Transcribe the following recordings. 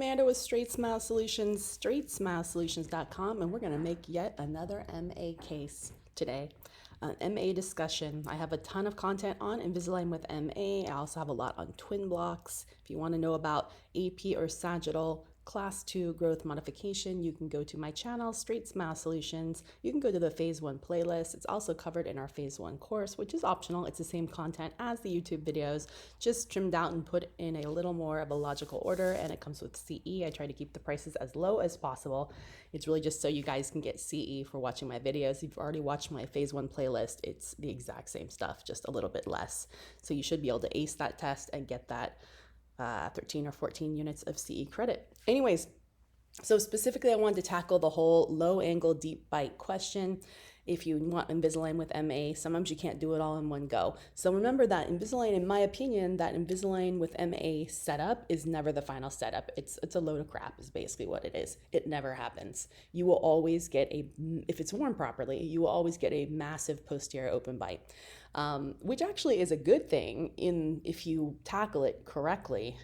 Amanda with Straightsmile Solutions, straightsmilesolutions.com, and we're going to make yet another MA case today. An MA discussion. I have a ton of content on Invisalign with MA. I also have a lot on twin blocks. If you want to know about AP or sagittal Class 2 growth modification, you can go to my channel, Straightsmile Solutions. You can go to the Phase 1 playlist. It's also covered in our Phase 1 course, which is optional. It's the same content as the YouTube videos, just trimmed out and put in a little more of a logical order, and it comes with CE. I try to keep the prices as low as possible. It's really just so you guys can get CE for watching my videos. If you've already watched my Phase 1 playlist, it's the exact same stuff, just a little bit less. So you should be able to ace that test and get that 13 or 14 units of CE credit. Anyways, so specifically I wanted to tackle the whole low angle deep bite question. If you want Invisalign with MA, sometimes you can't do it all in one go. So remember that Invisalign, in my opinion, that Invisalign with MA setup is never the final setup. It's a load of crap is basically what it is. It never happens. You will always get if it's worn properly, you will always get a massive posterior open bite, which actually is a good thing if you tackle it correctly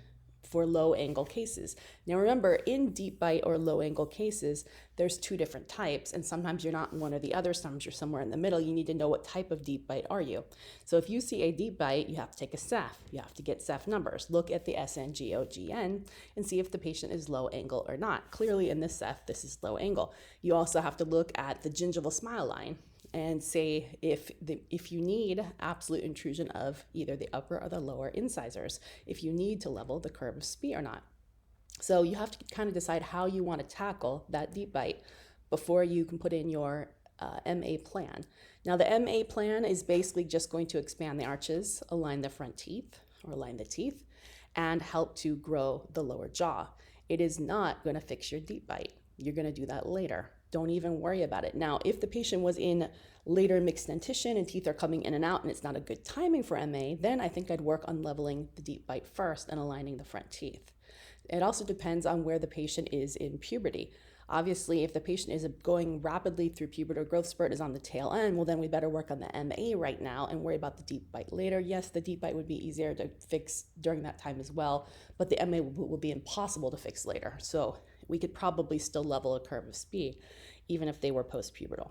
for low angle cases. Now remember, in deep bite or low angle cases, there's two different types, and sometimes you're not one or the other, sometimes you're somewhere in the middle. You need to know what type of deep bite are you. So if you see a deep bite, you have to take a Ceph. You have to get Ceph numbers. Look at the SNGOGN and see if the patient is low angle or not. Clearly in this Ceph, this is low angle. You also have to look at the gingival smile line and say if you need absolute intrusion of either the upper or the lower incisors, if you need to level the curve of Spee or not. So you have to kind of decide how you want to tackle that deep bite before you can put in your MA plan. Now the MA plan is basically just going to expand the arches, align the front teeth or align the teeth, and help to grow the lower jaw. It is not going to fix your deep bite. You're going to do that later. Don't even worry about it. Now, if the patient was in later mixed dentition and teeth are coming in and out and it's not a good timing for MA, then I think I'd work on leveling the deep bite first and aligning the front teeth. It also depends on where the patient is in puberty. Obviously, if the patient is going rapidly through puberty or growth spurt is on the tail end, well, then we better work on the MA right now and worry about the deep bite later. Yes, the deep bite would be easier to fix during that time as well, but the MA will be impossible to fix later. So we could probably still level a curve of Spee, even if they were post-pubertal.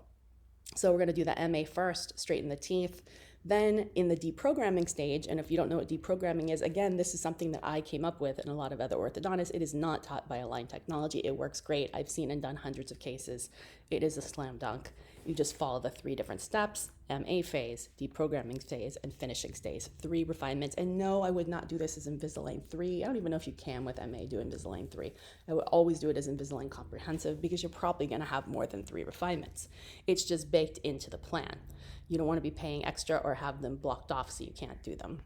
So we're going to do the MA first, straighten the teeth. Then in the deprogramming stage, and if you don't know what deprogramming is, again, this is something that I came up with and a lot of other orthodontists. It is not taught by Align Technology. It works great. I've seen and done hundreds of cases. It is a slam dunk. You just follow the 3 different steps: MA phase, deprogramming phase, and finishing phase. 3 refinements. And no, I would not do this as Invisalign 3. I don't even know if you can with MA do Invisalign 3. I would always do it as Invisalign Comprehensive because you're probably going to have more than 3 refinements. It's just baked into the plan. You don't want to be paying extra or have them blocked off so you can't do them.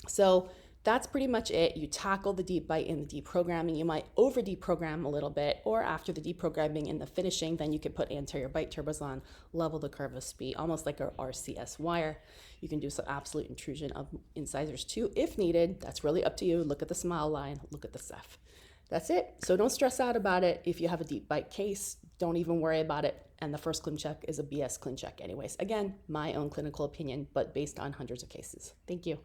So that's pretty much it. You tackle the deep bite in the deprogramming. You might over deprogram a little bit, or after the deprogramming in the finishing, then you could put anterior bite turbos on, level the curve of Spee, almost like a RCS wire. You can do some absolute intrusion of incisors too if needed. That's really up to you. Look at the smile line, look at the Ceph. That's it. So don't stress out about it. If you have a deep bite case, don't even worry about it. And the first Clincheck is a BS Clincheck anyways. Again, my own clinical opinion, but based on hundreds of cases. Thank you.